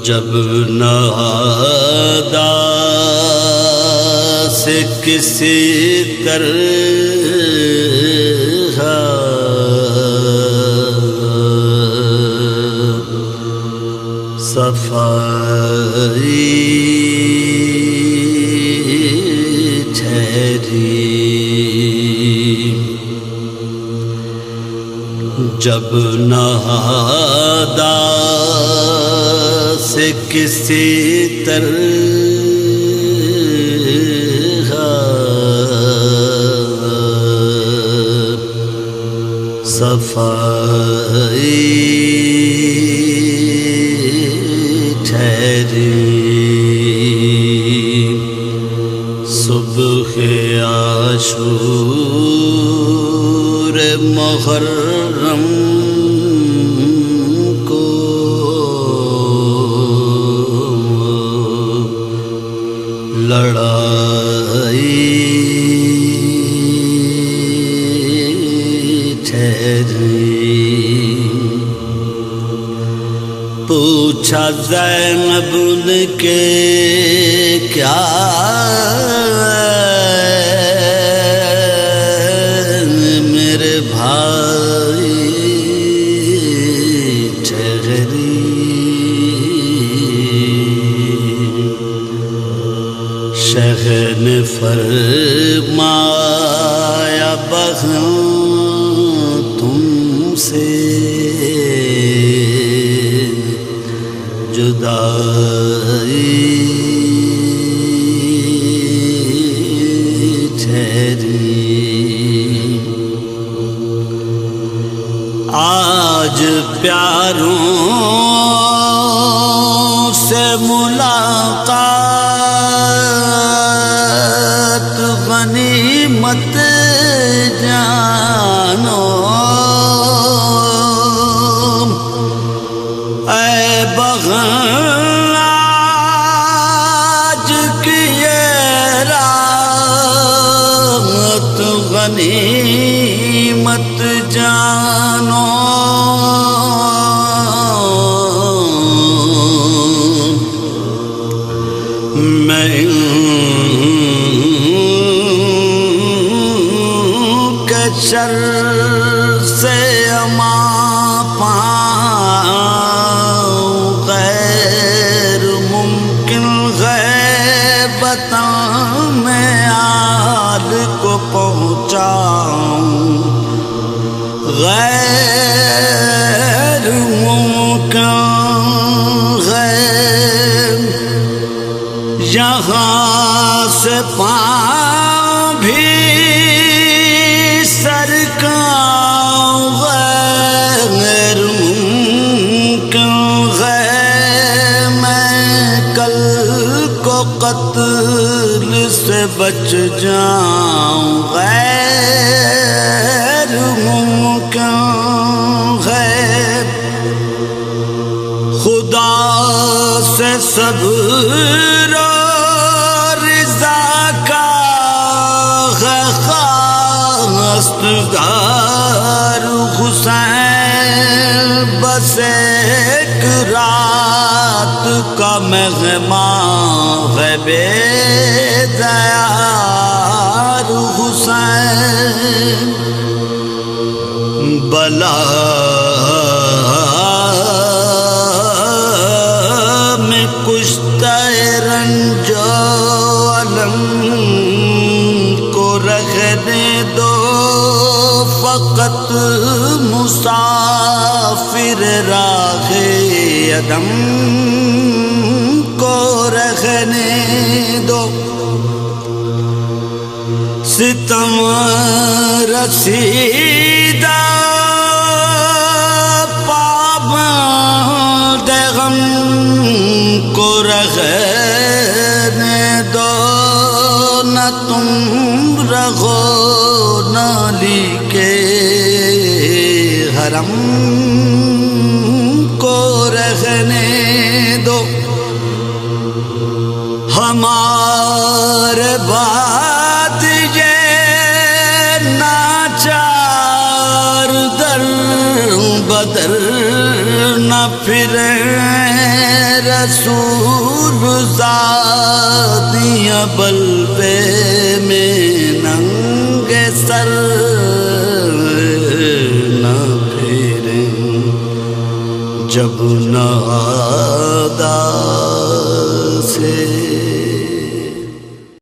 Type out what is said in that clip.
جب نہادا سے کسی طرح صفائی ٹھہری، جب نہادا سے کسی طرح صفائی ٹھہری، صبح عاشور محرم کو لڑائی ٹھہری، پوچھا زینب نے کہ کیا میرے بھائی ٹھہری، شہر نے فرمایا بہن تم سے جدائی ٹھہری، آج پیاروں سے ملاقات غنیمت جانو، اے بہن آج کی یہ رات غنیمت جانو، میں کے شر سے امان پاؤں، غیر ممکن غیبت میں آل کو پہنچاؤں، غیر ممکن غیب یہاں سے پاؤں بھی سرکاؤں، غیر ممکن غیب میں کل کو قتل سے بچ جاؤں، غیر ممکن غیب خدا سے صبر و رضا کا ہے خواستگار حسین، بس ایک رات کا مہمان ہے بیدار حسین، بلا میں کشتہ رنج و علم کو رکھنے دو، فقط مسافر راہ عدم کو رکھنے دو، ستم رسیدہ پابند غم کو رکھنے دو، نہ تم رہو نالی کے حرم کو رکھنے دو، ہمارے بعد یہ بدر نہ پھرے رسول زادیاں بلبے میں ننگے سر نہ پھریں جب نادا سے